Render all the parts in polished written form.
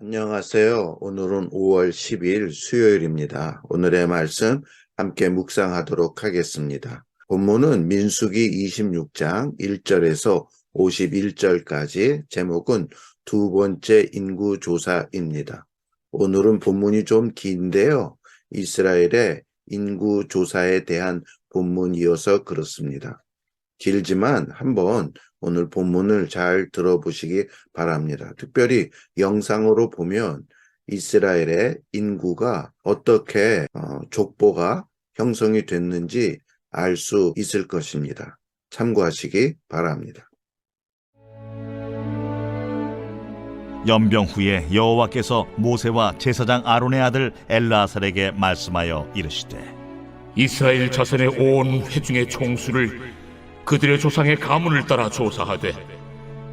안녕하세요. 오늘은 5월 10일 수요일입니다. 오늘의 말씀 함께 묵상하도록 하겠습니다. 본문은 민수기 26장 1절에서 51절까지, 제목은 두 번째 인구조사입니다. 오늘은 본문이 좀 긴데요. 이스라엘의 인구조사에 대한 본문이어서 그렇습니다. 길지만 한번 오늘 본문을 잘 들어보시기 바랍니다. 특별히 영상으로 보면 이스라엘의 인구가 어떻게 족보가 형성이 됐는지 알 수 있을 것입니다. 참고하시기 바랍니다. 연병 후에 여호와께서 모세와 제사장 아론의 아들 엘르아살에게 말씀하여 이르시되, 이스라엘 자손의 온 회중의 총수를 그들의 조상의 가문을 따라 조사하되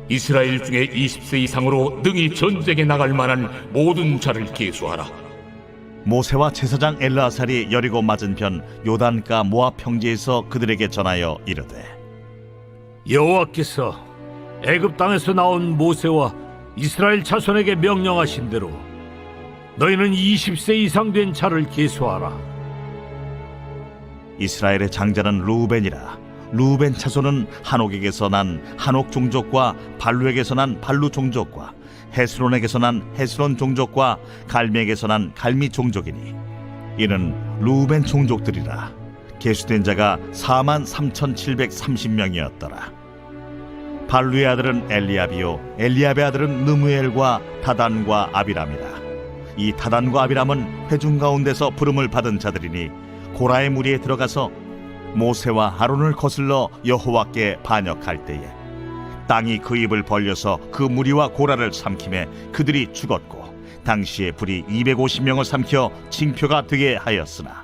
이스라엘 중에 20세 이상으로 능히 전쟁에 나갈 만한 모든 자를 계수하라. 모세와 제사장 엘르아살이 여리고 맞은편 요단가 모압 평지에서 그들에게 전하여 이르되, 여호와께서 애굽 땅에서 나온 모세와 이스라엘 자손에게 명령하신 대로 너희는 20세 이상 된 자를 계수하라. 이스라엘의 장자는 루벤이라. 루벤 차손은 한옥에게서 난 한옥 종족과 발루에게서 난 발루 종족과 헤스론에게서 난 헤스론 종족과 갈미에게서 난 갈미 종족이니 이는 루벤 종족들이라. 계수된 자가 43,730명이었더라. 발루의 아들은 엘리압이요 엘리압의 아들은 느무엘과 다단과 아비람이라. 이 다단과 아비람은 회중 가운데서 부름을 받은 자들이니 고라의 무리에 들어가서 모세와 아론을 거슬러 여호와께 반역할 때에 땅이 그 입을 벌려서 그 무리와 고라를 삼키매 그들이 죽었고, 당시에 불이 250명을 삼켜 징표가 되게 하였으나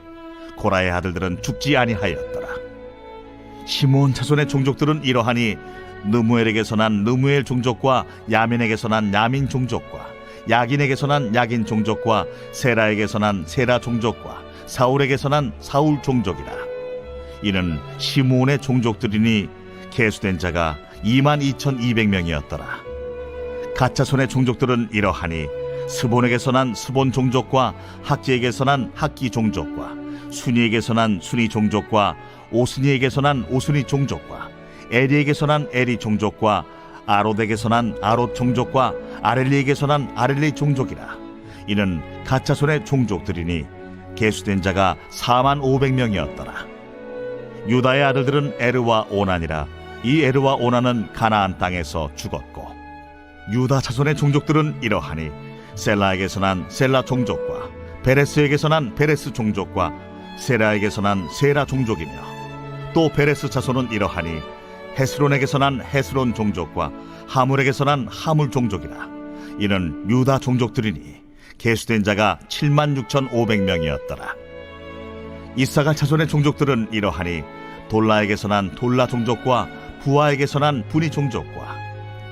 고라의 아들들은 죽지 아니하였더라. 시므온 자손의 종족들은 이러하니 느무엘에게서 난 느무엘 종족과 야민에게서 난 야민 종족과 야긴에게서 난 야긴 종족과 세라에게서 난 세라 종족과 사울에게서 난 사울 종족이라. 이는 시므온의 종족들이니 계수된 자가 22,200명이었더라. 갓자손의 종족들은 이러하니 스본에게서 난 스본 종족과 학지에게서 난 학기 종족과 순이에게서 난 순이 종족과 오스니에게서 난 오스니 종족과 에리에게서 난 에리 종족과 아롯에게서 난 아롯 종족과 아렐리에게서 난 아렐리 종족이라. 이는 갓자손의 종족들이니 계수된 자가 45,000명이었더라. 유다의 아들들은 에르와 오난이라. 이 에르와 오난은 가나안 땅에서 죽었고, 유다 자손의 종족들은 이러하니 셀라에게서 난 셀라 종족과 베레스에게서 난 베레스 종족과 세라에게서 난 세라 종족이며, 또 베레스 자손은 이러하니 헤스론에게서 난 헤스론 종족과 하물에게서 난 하물 종족이라. 이는 유다 종족들이니 계수된 자가 76,500명이었더라. 이사갈 자손의 종족들은 이러하니 돌라에게서 난 돌라 종족과 부하에게서 난 부니 종족과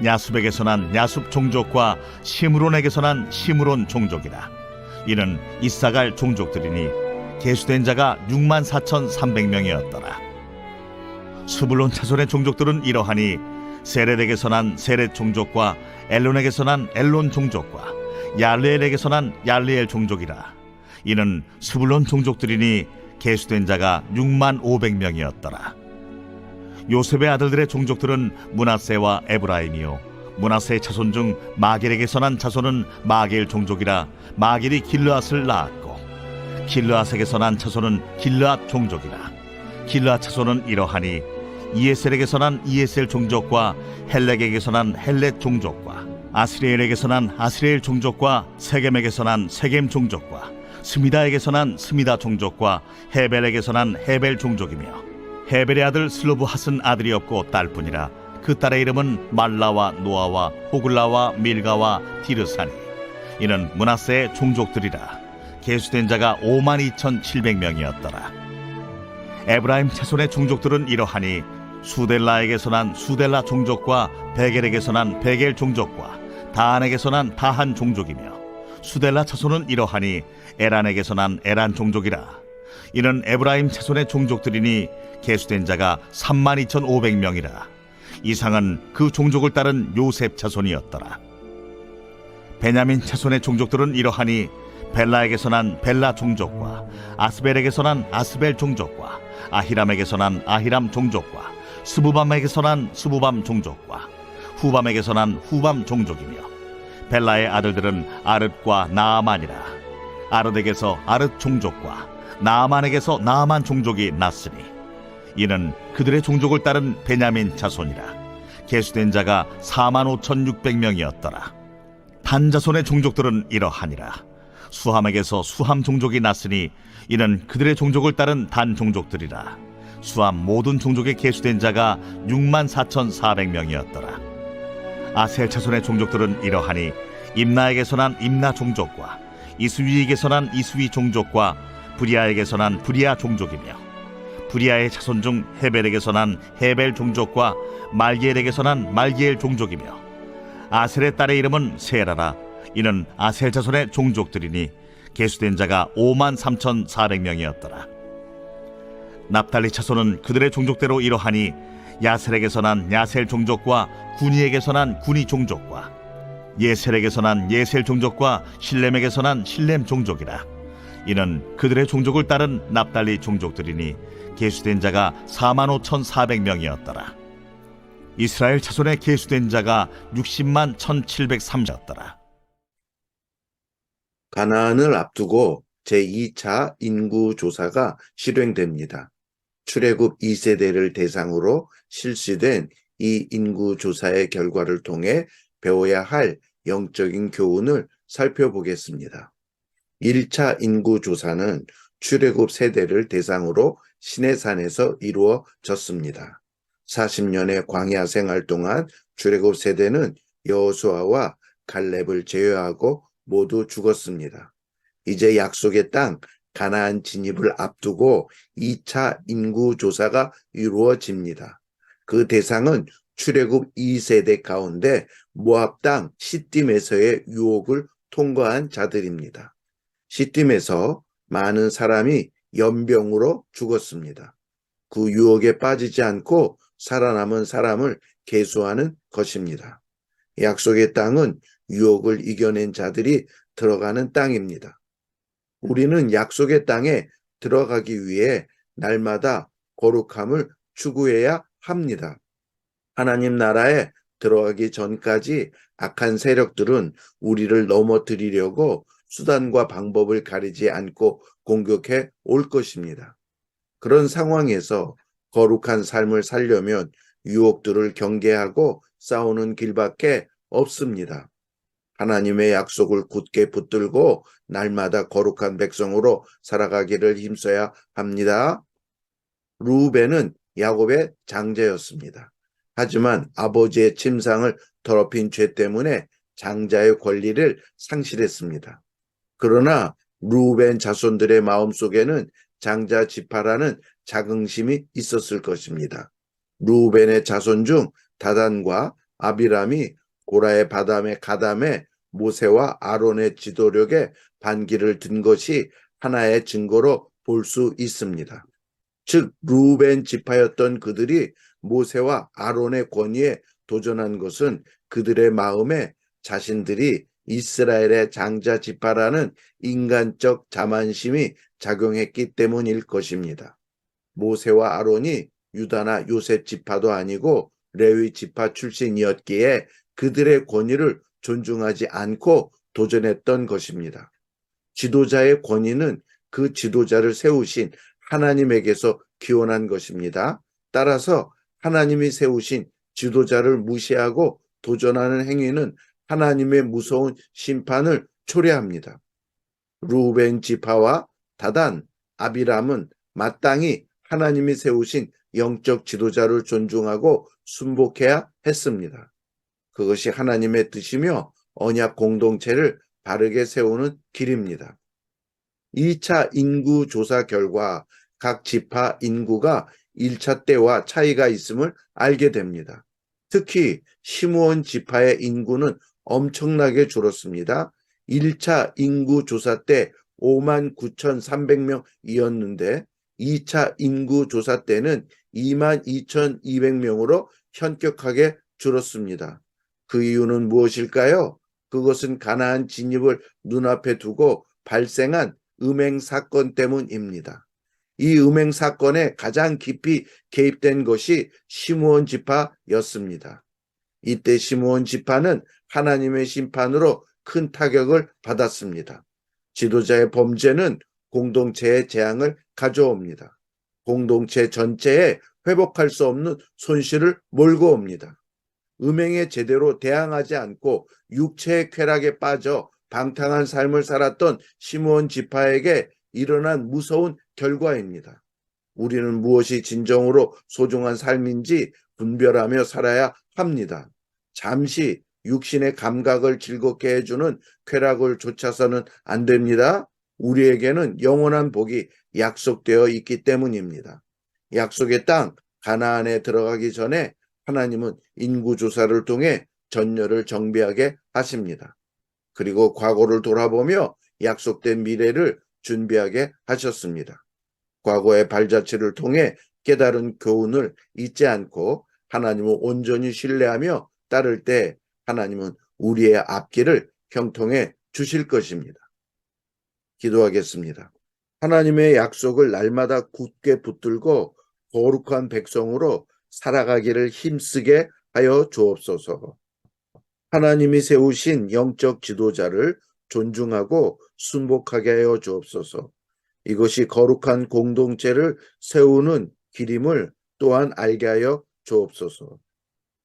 야숲에게서 난 야숲 종족과 시므론에게서 난 시므론 종족이라. 이는 이사갈 종족들이니 계수된 자가 64,300명이었더라. 스불론 자손의 종족들은 이러하니 세렛에게서 난 세렛 종족과 엘론에게서 난 엘론 종족과 얄레엘에게서 난 얄레엘 종족이라. 이는 스불론 종족들이니 계수된 자가 65,000명이었더라. 요셉의 아들들의 종족들은 므낫세와 에브라임이요 므낫세의 자손 중 마겔에게서 난 자손은 마겔 종족이라. 마겔이 길르앗을 낳았고, 길르앗에게서 난 자손은 길르앗 종족이라. 길르앗 자손은 이러하니 이에셀에게서 난 이에셀 종족과 헬렉에게서 난 헬렉 종족과 아스리엘에게서 난 아스리엘 종족과 세겜에게서 난 세겜 종족과 스미다에게서 난 스미다 종족과 헤벨에게서 난 헤벨 종족이며, 헤벨의 아들 슬로브핫은 아들이 없고 딸뿐이라. 그 딸의 이름은 말라와 노아와 호글라와 밀가와 디르사니. 이는 므낫세의 종족들이라. 계수된 자가 52,700명이었더라. 에브라임 자손의 종족들은 이러하니 수델라에게서 난 수델라 종족과 베겔에게서 난 베겔 종족과 다한에게서 난 다한 종족이며, 수델라 자손은 이러하니 에란에게서 난 에란 종족이라. 이는 에브라임 자손의 종족들이니 계수된 자가 32,500명이라. 이상은 그 종족을 따른 요셉 자손이었더라. 베냐민 자손의 종족들은 이러하니 벨라에게서 난 벨라 종족과 아스벨에게서 난 아스벨 종족과 아히람에게서 난 아히람 종족과 스부밤에게서 난 스부밤 종족과 후밤에게서 난 후밤 종족이며 벨라의 아들들은 아릇과 나아만이라. 아릇에게서 아릇 종족과 나아만에게서 나아만 종족이 났으니 이는 그들의 종족을 따른 베냐민 자손이라. 계수된 자가 45,600명이었더라. 단 자손의 종족들은 이러하니라. 수함에게서 수함 종족이 났으니 이는 그들의 종족을 따른 단 종족들이라. 수함 모든 종족에 계수된 자가 64,400명이었더라. 아셀 자손의 종족들은 이러하니 임나에게서 난 임나 종족과 이스위에게서 난 이스위 종족과 브리아에게서 난 브리아 종족이며 브리아의 자손 중 헤벨에게서 난 헤벨 종족과 말기엘에게서 난 말기엘 종족이며 아셀의 딸의 이름은 세라라. 이는 아셀 자손의 종족들이니 계수된 자가 53,400명이었더라. 납달리 자손은 그들의 종족대로 이러하니 야셀에게서 난 야셀 종족과 구니에게서 난 구니 종족과 예셀에게서 난 예셀 종족과 실렘에게서 난 실렘 종족이라. 이는 그들의 종족을 따른 납달리 종족들이니 계수된 자가 45,400명이었더라. 이스라엘 자손에 계수된 자가 60만 1,703이었더라. 가나안을 앞두고 제2차 인구조사가 실행됩니다. 출애굽 2세대를 대상으로 실시된 이 인구조사의 결과를 통해 배워야 할 영적인 교훈을 살펴보겠습니다. 1차 인구조사는 출애굽 세대를 대상으로 시내산에서 이루어졌습니다. 40년의 광야 생활 동안 출애굽 세대는 여호수아와 갈렙을 제외하고 모두 죽었습니다. 이제 약속의 땅 가나안 진입을 앞두고 2차 인구조사가 이루어집니다. 그 대상은 출애굽 2세대 가운데 모압 땅 시딤에서의 유혹을 통과한 자들입니다. 시딤에서 많은 사람이 연병으로 죽었습니다. 그 유혹에 빠지지 않고 살아남은 사람을 계수하는 것입니다. 약속의 땅은 유혹을 이겨낸 자들이 들어가는 땅입니다. 우리는 약속의 땅에 들어가기 위해 날마다 거룩함을 추구해야 합니다. 하나님 나라에 들어가기 전까지 악한 세력들은 우리를 넘어뜨리려고 수단과 방법을 가리지 않고 공격해 올 것입니다. 그런 상황에서 거룩한 삶을 살려면 유혹들을 경계하고 싸우는 길밖에 없습니다. 하나님의 약속을 굳게 붙들고 날마다 거룩한 백성으로 살아가기를 힘써야 합니다. 루벤은 야곱의 장자였습니다. 하지만 아버지의 침상을 더럽힌 죄 때문에 장자의 권리를 상실했습니다. 그러나 루벤 자손들의 마음속에는 장자 지파라는 자긍심이 있었을 것입니다. 루벤의 자손 중 다단과 아비람이 고라의 바담에 가담에 모세와 아론의 지도력에 반기를 든 것이 하나의 증거로 볼 수 있습니다. 즉 루벤 지파였던 그들이 모세와 아론의 권위에 도전한 것은 그들의 마음에 자신들이 이스라엘의 장자 지파라는 인간적 자만심이 작용했기 때문일 것입니다. 모세와 아론이 유다나 요셉 지파도 아니고 레위 지파 출신이었기에 그들의 권위를 존중하지 않고 도전했던 것입니다. 지도자의 권위는 그 지도자를 세우신 하나님에게서 기원한 것입니다. 따라서 하나님이 세우신 지도자를 무시하고 도전하는 행위는 하나님의 무서운 심판을 초래합니다. 루벤 지파와 다단, 아비람은 마땅히 하나님이 세우신 영적 지도자를 존중하고 순복해야 했습니다. 그것이 하나님의 뜻이며 언약 공동체를 바르게 세우는 길입니다. 2차 인구조사 결과 각 지파 인구가 1차 때와 차이가 있음을 알게 됩니다. 특히 시므온 지파의 인구는 엄청나게 줄었습니다. 1차 인구조사 때 59,300명이었는데 2차 인구조사 때는 22,200명으로 현격하게 줄었습니다. 그 이유는 무엇일까요? 그것은 가나안 진입을 눈앞에 두고 발생한 음행 사건 때문입니다. 이 음행 사건에 가장 깊이 개입된 것이 시므온 지파였습니다. 이때 시므온 지파는 하나님의 심판으로 큰 타격을 받았습니다. 지도자의 범죄는 공동체의 재앙을 가져옵니다. 공동체 전체에 회복할 수 없는 손실을 몰고 옵니다. 음행에 제대로 대항하지 않고 육체의 쾌락에 빠져 방탕한 삶을 살았던 시므온 지파에게 일어난 무서운 결과입니다. 우리는 무엇이 진정으로 소중한 삶인지 분별하며 살아야 합니다. 잠시 육신의 감각을 즐겁게 해주는 쾌락을 쫓아서는 안 됩니다. 우리에게는 영원한 복이 약속되어 있기 때문입니다. 약속의 땅 가나안에 들어가기 전에 하나님은 인구조사를 통해 전열을 정비하게 하십니다. 그리고 과거를 돌아보며 약속된 미래를 준비하게 하셨습니다. 과거의 발자취를 통해 깨달은 교훈을 잊지 않고 하나님을 온전히 신뢰하며 따를 때 하나님은 우리의 앞길을 형통해 주실 것입니다. 기도하겠습니다. 하나님의 약속을 날마다 굳게 붙들고 거룩한 백성으로 살아가기를 힘쓰게 하여 주옵소서. 하나님이 세우신 영적 지도자를 존중하고 순복하게 하여 주옵소서. 이것이 거룩한 공동체를 세우는 길임을 또한 알게 하여 주옵소서.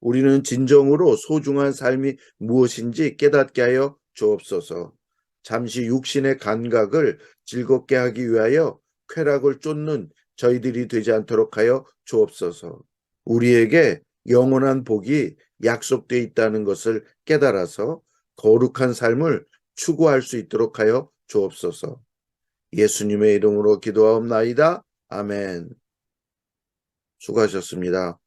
우리는 진정으로 소중한 삶이 무엇인지 깨닫게 하여 주옵소서. 잠시 육신의 감각을 즐겁게 하기 위하여 쾌락을 쫓는 저희들이 되지 않도록 하여 주옵소서. 우리에게 영원한 복이 약속되어 있다는 것을 깨달아서 거룩한 삶을 추구할 수 있도록 하여 주옵소서. 예수님의 이름으로 기도하옵나이다. 아멘. 수고하셨습니다.